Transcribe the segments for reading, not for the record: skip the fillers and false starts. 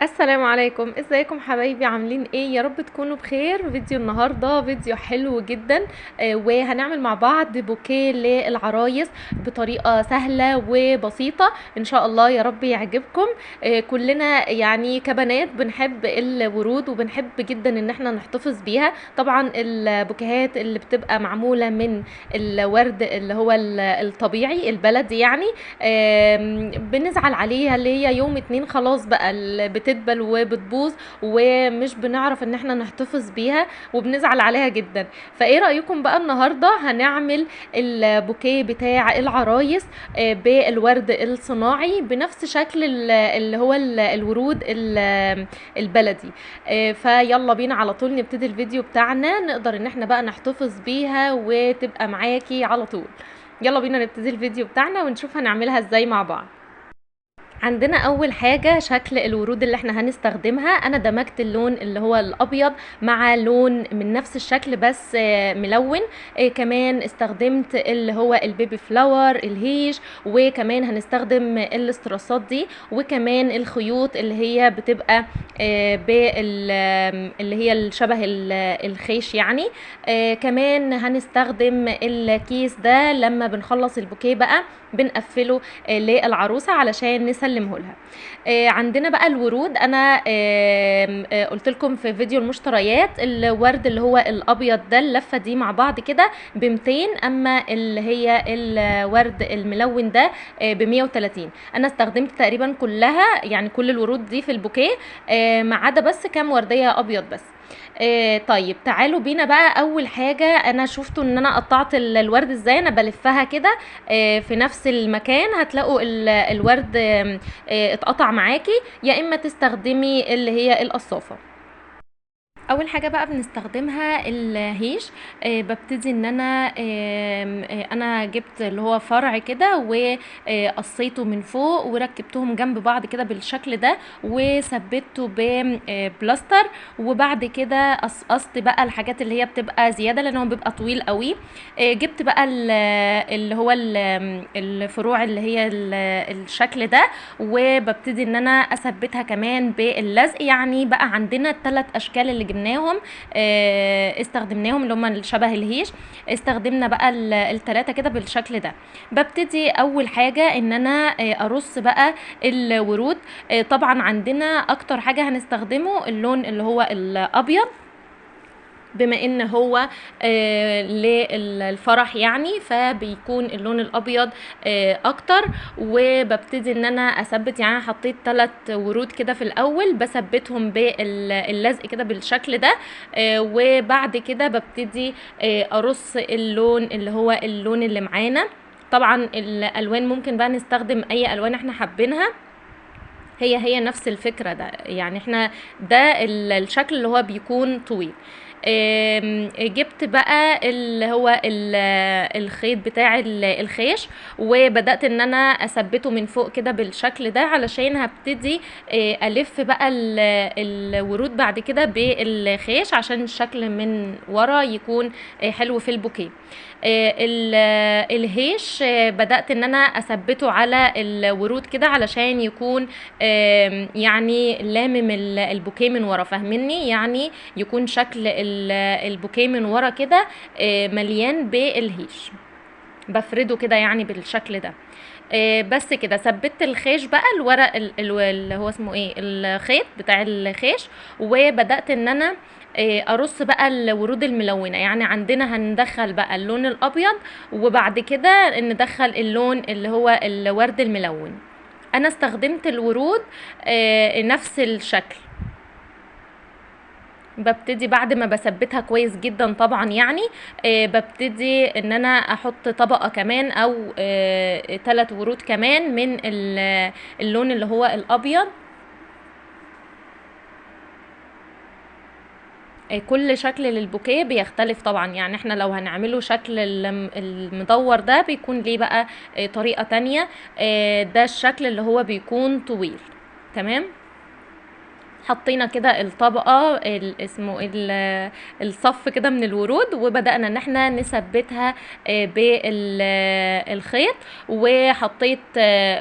السلام عليكم، ازيكم حبايبي؟ عاملين ايه؟ يا رب تكونوا بخير. فيديو النهارده فيديو حلو جدا. وهنعمل مع بعض بوكيه للعرايس بطريقه سهله وبسيطه ان شاء الله. يا رب يعجبكم. كلنا يعني كبنات بنحب الورود وبنحب جدا ان احنا نحتفظ بيها. طبعا البوكيهات اللي بتبقى معموله من الورد اللي هو الطبيعي البلدي يعني بنزعل عليها، اللي هي يوم اتنين خلاص بقى بتدبل وبتبوظ ومش بنعرف ان احنا نحتفظ بيها وبنزعل عليها جدا. فايه رأيكم بقى النهاردة هنعمل البوكيه بتاع العرايس بالورد الصناعي بنفس شكل اللي هو الورود البلدي. فيلا بينا على طول نبتدي الفيديو بتاعنا، نقدر ان احنا بقى نحتفظ بيها وتبقى معاكي على طول. يلا بينا نبتدي الفيديو بتاعنا ونشوف هنعملها ازاي مع بعض. عندنا اول حاجة شكل الورود اللي احنا هنستخدمها. انا دمجت اللون اللي هو الابيض مع لون من نفس الشكل بس ملون. كمان استخدمت اللي هو البيبي فلاور الهيج، وكمان هنستخدم الاستراسات دي، وكمان الخيوط اللي هي بتبقى اللي هي الشبه الخيش يعني. كمان هنستخدم الكيس ده لما بنخلص البوكيه بقى بنقفله للعروسه علشان نسلمه لها. عندنا بقى الورود. انا قلت لكم في فيديو المشتريات الورد اللي هو الابيض ده اللفه دي مع بعض كده ب 200، اما اللي هي الورد الملون ده ب 130. انا استخدمت تقريبا كلها يعني كل الورود دي في البوكيه ما عدا بس كام ورديه ابيض بس. طيب تعالوا بينا بقى. اول حاجه انا شفتوا ان انا قطعت الورد ازاي. انا بلفها كده في نفس المكان هتلاقوا الورد اتقطع معاكي، يا اما تستخدمي اللي هي القصافه. اول حاجه بقى بنستخدمها الهيش. ببتدي ان انا انا جبت اللي هو فرع كده وقصيته من فوق وركبتهم جنب بعض كده بالشكل ده وثبته ببلاستر. وبعد كده قصقصت بقى الحاجات اللي هي بتبقى زياده لان هو بيبقى طويل قوي. جبت بقى اللي هو الفروع اللي هي الشكل ده، وببتدي ان انا اثبتها كمان باللزق. يعني بقى عندنا الثلاث اشكال اللي جبناهم استخدمناهم اللي هم الشبه الهيش. استخدمنا بقى الثلاثه كده بالشكل ده. ببتدي اول حاجه ان انا ارص بقى الورود. طبعا عندنا اكتر حاجه هنستخدمه اللون اللي هو الابيض بما ان هو للفرح يعني، فبيكون اللون الابيض اكتر. وببتدي ان انا اثبت، يعني حطيت 3 ورود كده في الاول بثبتهم باللزق كده بالشكل ده. وبعد كده ببتدي ارص اللون اللي هو اللون اللي معانا. طبعا الالوان ممكن بقى نستخدم اي الوان احنا حابينها، هي نفس الفكرة ده يعني. احنا ده الشكل اللي هو بيكون طويل. جبت بقى اللي هو الخيط بتاع الخيش، وبدأت ان انا اثبته من فوق كده بالشكل ده علشان هبتدي الف بقى الورود بعد كده بالخيش عشان الشكل من ورا يكون حلو في البوكيه. الهيش بدأت ان انا اثبته على الورود كده علشان يكون يعني لامم البوكيه من ورا، فاهميني؟ يعني يكون شكل البوكيه من ورا كده مليان بالهيش. بفرده كده يعني بالشكل ده. بس كده ثبت الخيش بقى الورق اللي هو اسمه ايه الخيط بتاع الخيش. وبدأت ان انا ارص بقى الورود الملونة. يعني عندنا هندخل بقى اللون الابيض وبعد كده ندخل اللون اللي هو الورد الملون. انا استخدمت الورود نفس الشكل. ببتدي بعد ما بثبتها كويس جدا طبعا يعني ببتدي ان انا احط طبقة كمان او 3 ورود كمان من اللون اللي هو الابيض. كل شكل للبوكيه بيختلف طبعا، يعني احنا لو هنعمله شكل المدور ده بيكون ليه بقى طريقة تانية. ده الشكل اللي هو بيكون طويل. تمام. حطينا كده الطبقة اسمه الصف كده من الورود، وبدأنا ان احنا نثبتها بالخيط. وحطيت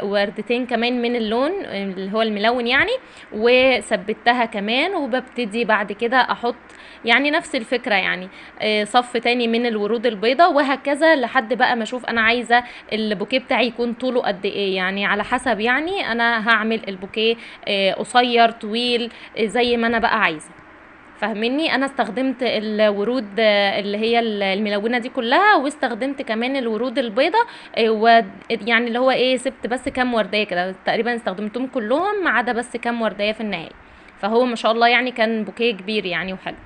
وردتين كمان من اللون اللي هو الملون يعني، وثبتها كمان. وببتدي بعد كده احط يعني نفس الفكرة يعني صف تاني من الورود البيضة، وهكذا لحد بقى ما اشوف انا عايزة البوكيه بتاعي يكون طوله قد ايه، يعني على حسب يعني انا هعمل البوكيه قصير طويل زي ما انا بقى عايزه. فاهميني؟ انا استخدمت الورود اللي هي الملونه دي كلها، واستخدمت كمان الورود البيضه ويعني اللي هو ايه، سبت بس كام ورديه كده، تقريبا استخدمتهم كلهم ما عدا بس كام ورديه في النهايه. فهو ما شاء الله يعني كان بوكيه كبير يعني وحلو.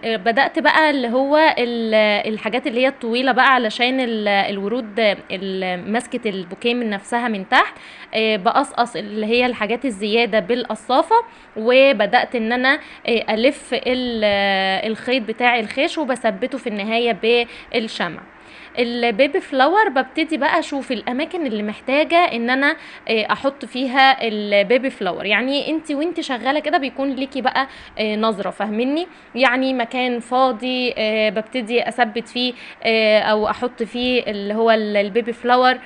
بدأت بقى اللي هو الحاجات اللي هي الطويلة بقى، علشان الورود مسكة البوكيه من نفسها من تحت، بقصقص اللي هي الحاجات الزيادة بالقصافة. وبدأت ان انا الف الخيط بتاع الخيش، وبثبته في النهاية بالشمع. البيبي فلاور ببتدي بقى اشوف الاماكن اللي محتاجه ان انا احط فيها البيبي فلاور. يعني انت شغاله كده بيكون ليكي بقى نظره، فاهميني؟ يعني مكان فاضي ببتدي اثبت فيه او احط فيه اللي هو البيبي فلاور.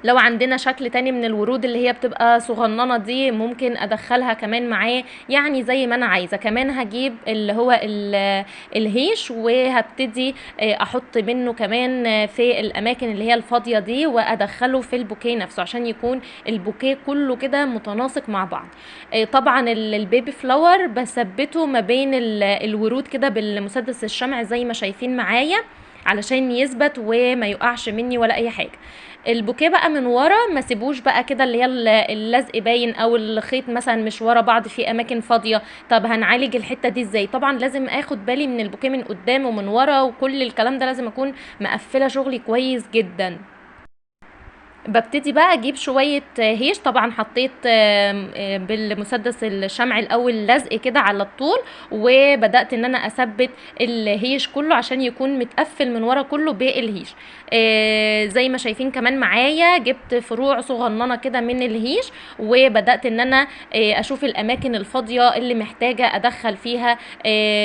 لو عندنا شكل تاني من الورود اللي هي بتبقى صغننة دي، ممكن ادخلها كمان معاه، يعني زي ما انا عايزة. كمان هجيب اللي هو الهيش، وهبتدي احط منه كمان في الاماكن اللي هي الفاضية دي، وادخله في البوكيه نفسه عشان يكون البوكيه كله كده متناسق مع بعض. طبعا البيبي فلاور بثبته ما بين الورود كده بالمسدس الشمع زي ما شايفين معايا، علشان يثبت وما يقعش مني ولا اي حاجه. البوكيه بقى من ورا ما سيبوش بقى كده اللي هي اللزق باين، او الخيط مثلا مش ورا بعض في اماكن فاضيه. طب هنعالج الحته دي ازاي؟ طبعا لازم اخد بالي من البوكيه من قدام ومن ورا، وكل الكلام ده لازم اكون مقفله شغلي كويس جدا. ببتدي بقى اجيب شوية هيش. طبعا حطيت بالمسدس الشمع الاول لزق كده على الطول، وبدأت ان انا اثبت الهيش كله عشان يكون متقفل من ورا كله بالهيش. زي ما شايفين كمان معايا جبت فروع صغننة كده من الهيش، وبدأت ان انا اشوف الاماكن الفاضية اللي محتاجة ادخل فيها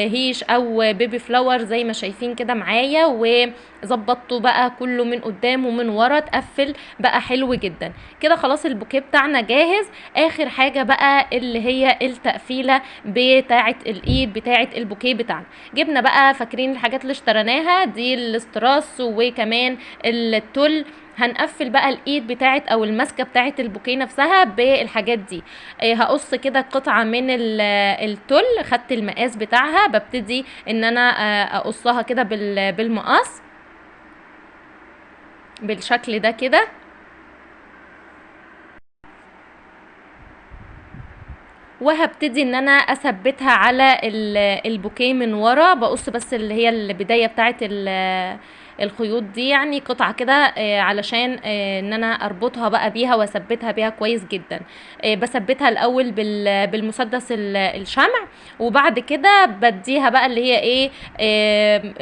هيش او بيبي فلاور زي ما شايفين كده معايا، وظبطته بقى كله من قدام ومن ورا، اتقفل بقى حلو جدا كده. خلاص البوكيه بتاعنا جاهز. اخر حاجة بقى اللي هي التقفيلة بتاعة الايد بتاعة البوكيه بتاعنا. جبنا بقى، فاكرين الحاجات اللي اشتريناها دي، الاستراس وكمان التل. هنقفل بقى الايد بتاعت او الماسكه بتاعت البوكيه نفسها بالحاجات دي. هقص كده قطعه من التل، خدت المقاس بتاعها، ببتدي ان انا اقصها كده بالمقص بالشكل ده كده. وهبتدي ان انا اثبتها على البوكيه من ورا. بقص بس اللي هي البدايه بتاعه الخيوط دي، يعني قطعه كده علشان ان انا اربطها بقى بيها واثبتها بيها كويس جدا. بثبتها الاول بالمسدس الشمع، وبعد كده بديها بقى اللي هي ايه،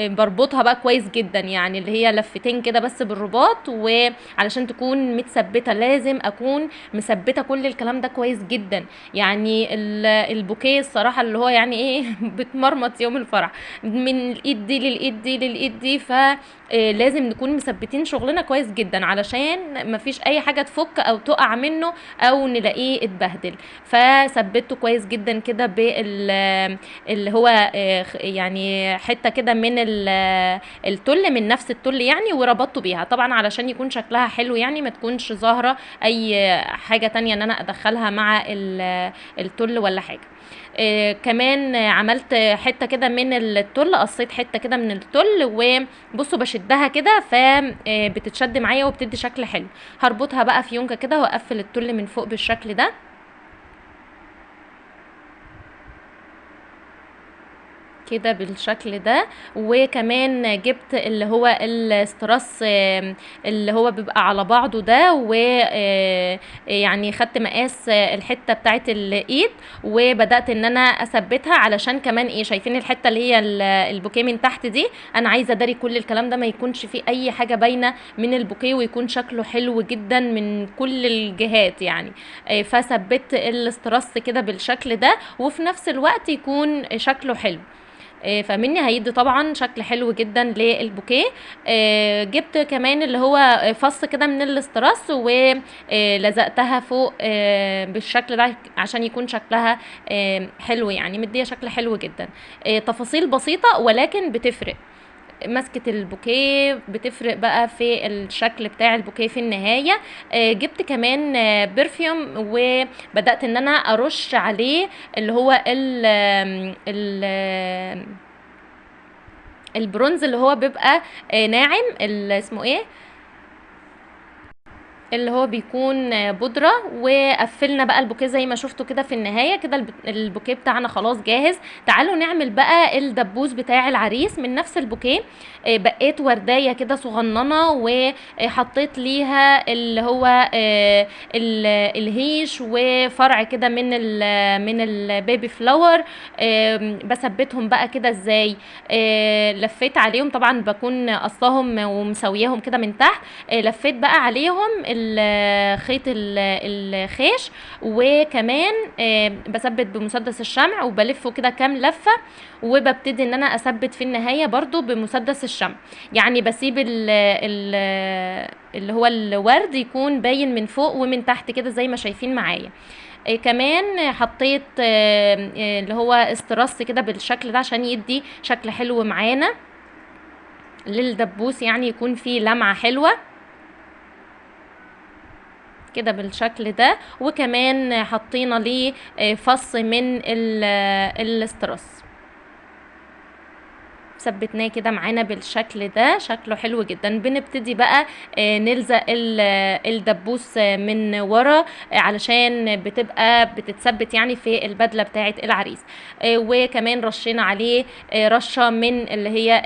بربطها بقى كويس جدا، يعني اللي هي لفتين كده بس بالرباط. وعلشان تكون متثبته لازم اكون مثبته كل الكلام ده كويس جدا. يعني البوكيه الصراحه اللي هو يعني ايه بتمرمط يوم الفرح، من الايد دي للايد دي للايد دي. ف لازم نكون مثبتين شغلنا كويس جدا علشان مفيش اي حاجه تفك او تقع منه او نلاقيه اتبهدل. فثبته كويس جدا كده اللي هو يعني حته كده من التل، من نفس التل يعني، وربطته بيها طبعا علشان يكون شكلها حلو، يعني ما تكونش ظاهره اي حاجه تانية ان انا ادخلها مع التل ولا حاجه. كمان عملت حته كده من التل، قصيت حته كده من التل، وبصوا بشدها كده فبتتشد معايا وبتدي شكل حلو. هربطها بقى في يونكه كده واقفل التل من فوق بالشكل ده. كده بالشكل ده. وكمان جبت اللي هو الاستراس اللي هو بيبقى على بعضه ده، و يعني خدت مقاس الحته بتاعه الايد، وبدات ان انا اثبتها علشان كمان ايه، شايفين الحته اللي هي البوكيه من تحت دي، انا عايزه اداري كل الكلام ده، ما يكونش فيه اي حاجه باينه من البوكيه، ويكون شكله حلو جدا من كل الجهات يعني. فثبت الاستراس كده بالشكل ده، وفي نفس الوقت يكون شكله حلو. فمني هيدي طبعا شكل حلو جدا للبوكيه. جبت كمان اللي هو فص كده من الاستراس، ولزقتها فوق بالشكل ده عشان يكون شكلها حلو، يعني مديه شكل حلو جدا. تفاصيل بسيطة ولكن بتفرق، مسكة البوكيه بتفرق بقى في الشكل بتاع البوكيه في النهاية. جبت كمان برفيوم، وبدأت ان انا ارش عليه اللي هو ال البرونز اللي هو بيبقى ناعم، اسمه ايه، اللي هو بيكون بودرة. وقفلنا بقى البوكيه زي ما شفتوا كده في النهاية كده، البوكيه بتاعنا خلاص جاهز. تعالوا نعمل بقى الدبوس بتاع العريس من نفس البوكيه. بقيت وردية كده صغننة، وحطيت ليها اللي هو الهيش، وفرع كده من البيبي فلاور. بثبتهم بقى كده ازاي، لفيت عليهم، طبعا بكون قصاهم ومسوياهم كده من تحت. لفيت بقى عليهم خيط الخيش، وكمان بثبت بمسدس الشمع، وبلفه كده كام لفة، وببتدي ان انا اثبت في النهاية برضو بمسدس الشمع. يعني بسيب اللي هو الورد يكون باين من فوق ومن تحت كده زي ما شايفين معايا. كمان حطيت اللي هو استراس كده بالشكل ده عشان يدي شكل حلو معانا للدبوس، يعني يكون فيه لمعة حلوة كده بالشكل ده. وكمان حطينا ليه فص من الاستراس، ثبتناه كده معانا بالشكل ده، شكله حلو جدا. بنبتدي بقى نلزق الدبوس من ورا علشان بتبقى بتتثبت يعني في البدله بتاعه العريس. وكمان رشينا عليه رشه من اللي هي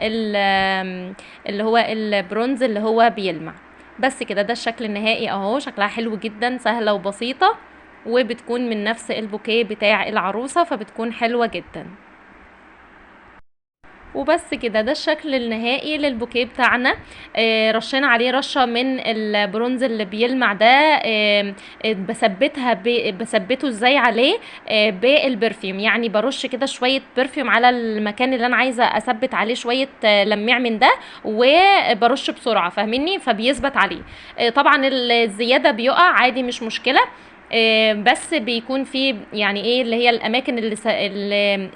اللي هو البرونز اللي هو بيلمع. بس كده، ده الشكل النهائي اهو، شكلها حلو جدا، سهله وبسيطه، وبتكون من نفس البوكيه بتاع العروسه، فبتكون حلوه جدا. وبس كده، ده الشكل النهائي للبوكيه بتاعنا. رشينا عليه رشه من البرونز اللي بيلمع ده. بثبته ازاي عليه، بالبرفيوم، يعني برش كده شويه برفيوم على المكان اللي انا عايزه اثبت عليه شويه لميع من ده، وبرش بسرعه، فاهميني، فبيثبت عليه. طبعا الزياده بيقع عادي، مش مشكله. بس بيكون في يعني ايه اللي هي الاماكن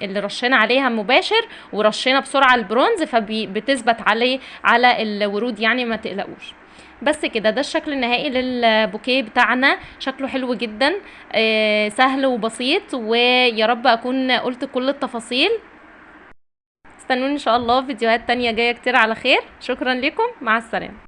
اللي رشينا عليها مباشر، ورشينا بسرعه البرونز، فبتثبت عليه على الورود، يعني ما تقلقوش. بس كده، ده الشكل النهائي للبوكيه بتاعنا، شكله حلو جدا، سهل وبسيط، ويا رب اكون قلت كل التفاصيل. استنوني ان شاء الله فيديوهات تانية جايه كتير على خير. شكرا لكم، مع السلامه.